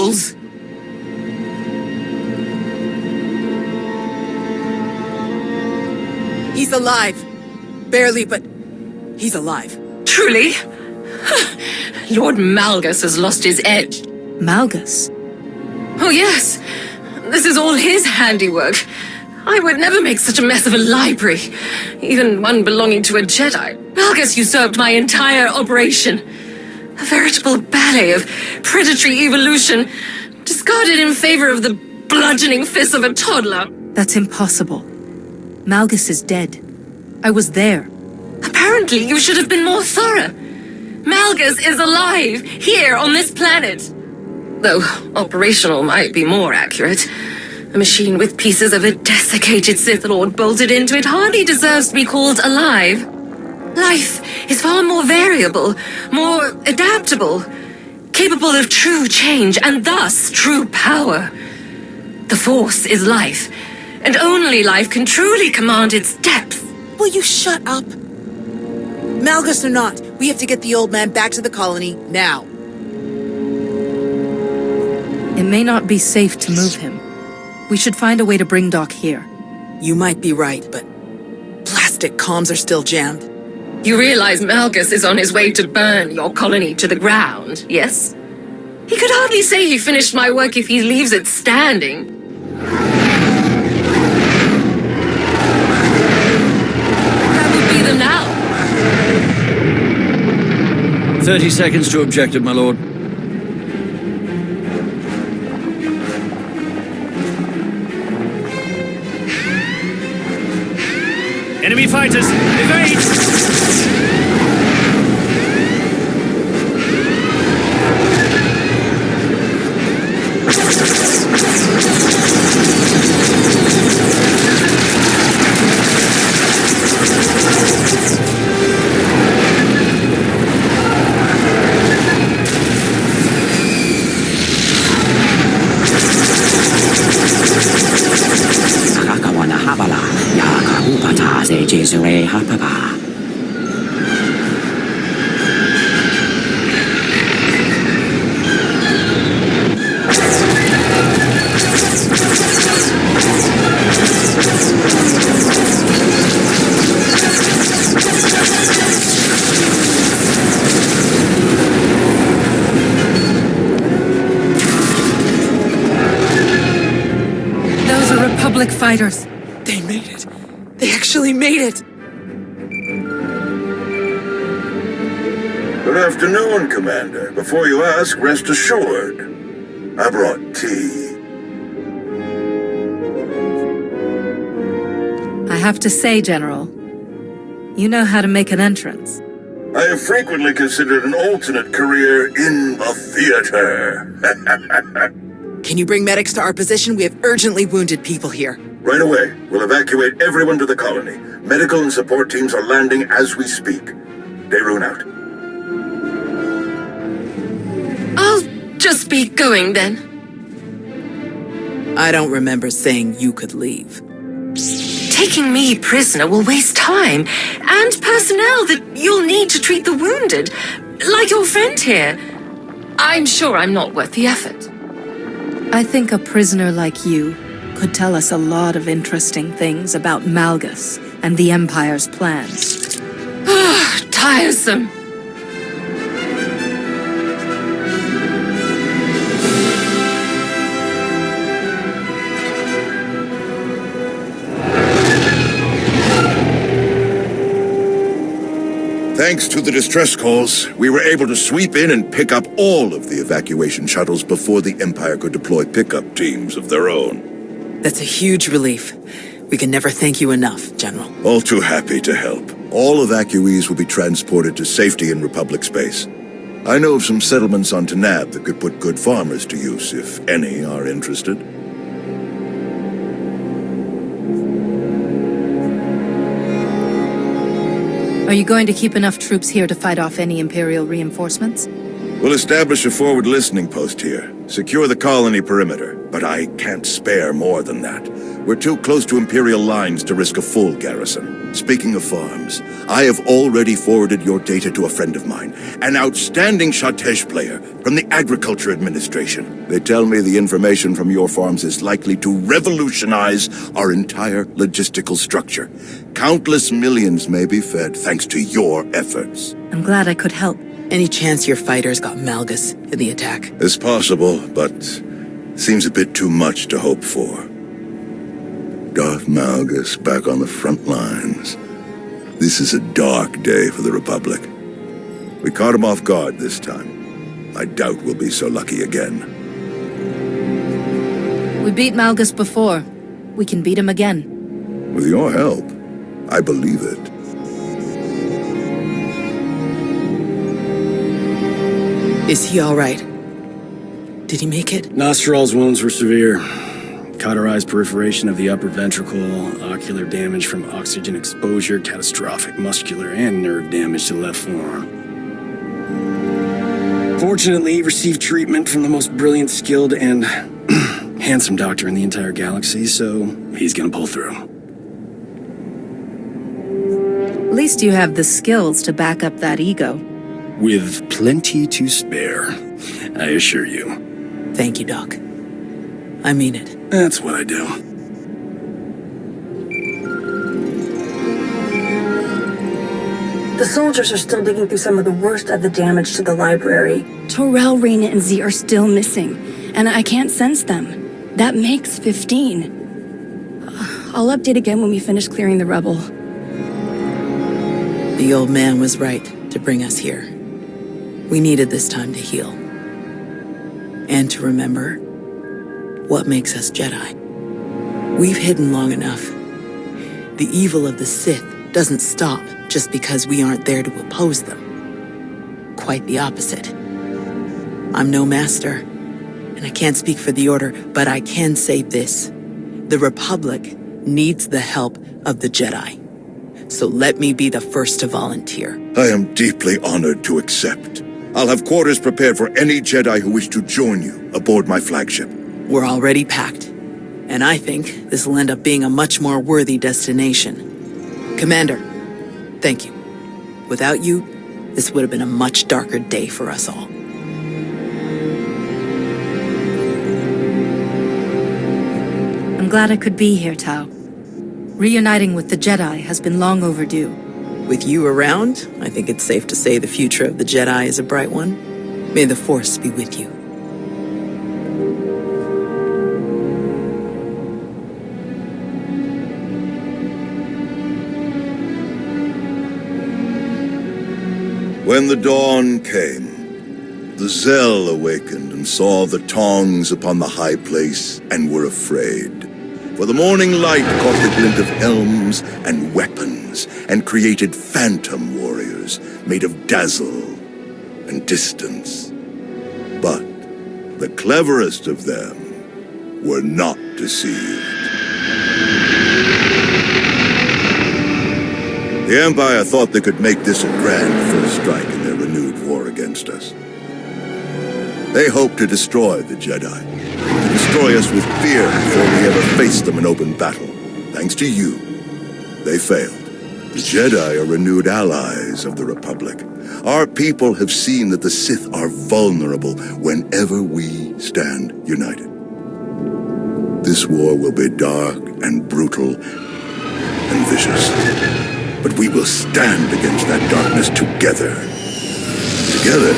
fools! He's alive. Barely, but he's alive. Truly? Lord Malgus has lost his edge. Malgus? Oh yes, this is all his handiwork. I would never make such a mess of a library, even one belonging to a Jedi. Malgus usurped my entire operation. A veritable ballet of predatory evolution, discarded in favor of the bludgeoning fists of a toddler. That's impossible. Malgus is dead. I was there. Apparently, you should have been more thorough. Malgus is alive, here on this planet. Though operational might be more accurate. A machine with pieces of a desiccated Sith Lord bolted into it hardly deserves to be called alive. Life is far more variable, more adaptable, capable of true change, and thus true power. The Force is life, and only life can truly command its depth. Will you shut up? Malgus or not, we have to get the old man back to the colony, now. It may not be safe to move him. We should find a way to bring Doc here. You might be right, but plastic comms are still jammed. You realize Malgus is on his way to burn your colony to the ground, yes? He could hardly say he finished my work if he leaves it standing. That would be them now. 30 seconds to objective, my lord. Enemy fighters, evade! Those are Republic fighters. They made it. They actually made it. Good afternoon, Commander. Before you ask, rest assured. I brought tea. I have to say, General, you know how to make an entrance. I have frequently considered an alternate career in the theater. Can you bring medics to our position? We have urgently wounded people here. Right away. We'll evacuate everyone to the colony. Medical and support teams are landing as we speak. Daerun out. I'll just be going then. I don't remember saying you could leave. Taking me prisoner will waste time and personnel that you'll need to treat the wounded, like your friend here. I'm sure I'm not worth the effort. I think a prisoner like you could tell us a lot of interesting things about Malgus and the Empire's plans. Tiresome. Thanks to the distress calls, we were able to sweep in and pick up all of the evacuation shuttles before the Empire could deploy pickup teams of their own. That's a huge relief. We can never thank you enough, General. All too happy to help. All evacuees will be transported to safety in Republic space. I know of some settlements on Tanab that could put good farmers to use, if any are interested. Are you going to keep enough troops here to fight off any Imperial reinforcements? We'll establish a forward listening post here. Secure the colony perimeter, but I can't spare more than that. We're too close to Imperial lines to risk a full garrison. Speaking of farms, I have already forwarded your data to a friend of mine, an outstanding Shatej player from the Agriculture Administration. They tell me the information from your farms is likely to revolutionize our entire logistical structure. Countless millions may be fed thanks to your efforts. I'm glad I could help. Any chance your fighters got Malgus in the attack? It's possible, but seems a bit too much to hope for. Darth Malgus back on the front lines. This is a dark day for the Republic. We caught him off guard this time. I doubt we'll be so lucky again. We beat Malgus before. We can beat him again. With your help, I believe it. Is he all right? Did he make it? Nostral's wounds were severe. Cauterized perforation of the upper ventricle, ocular damage from oxygen exposure, catastrophic muscular and nerve damage to the left forearm. Fortunately, he received treatment from the most brilliant, skilled, and handsome doctor in the entire galaxy, so he's gonna pull through. At least you have the skills to back up that ego. With plenty to spare, I assure you. Thank you, Doc. I mean it. That's what I do. The soldiers are still digging through some of the worst of the damage to the library. Torel, Reyna, and Z are still missing, and I can't sense them. That makes 15. I'll update again when we finish clearing the rubble. The old man was right to bring us here. We needed this time to heal. And to remember what makes us Jedi. We've hidden long enough. The evil of the Sith doesn't stop just because we aren't there to oppose them. Quite the opposite. I'm no master, and I can't speak for the Order, but I can say this. The Republic needs the help of the Jedi. So let me be the first to volunteer. I am deeply honored to accept. I'll have quarters prepared for any Jedi who wish to join you aboard my flagship. We're already packed, and I think this will end up being a much more worthy destination. Commander, thank you. Without you, this would have been a much darker day for us all. I'm glad I could be here, Tao. Reuniting with the Jedi has been long overdue. With you around, I think it's safe to say the future of the Jedi is a bright one. May the Force be with you. When the dawn came, the Zell awakened and saw the tongs upon the high place and were afraid. For the morning light caught the glint of helms and weapons and created phantom warriors made of dazzle and distance. But the cleverest of them were not deceived. The Empire thought they could make this a grand first strike in their renewed war against us. They hoped to destroy the Jedi, to destroy us with fear before we ever faced them in open battle. Thanks to you, they failed. The Jedi are renewed allies of the Republic. Our people have seen that the Sith are vulnerable whenever we stand united. This war will be dark and brutal and vicious. But we will stand against that darkness together. Together,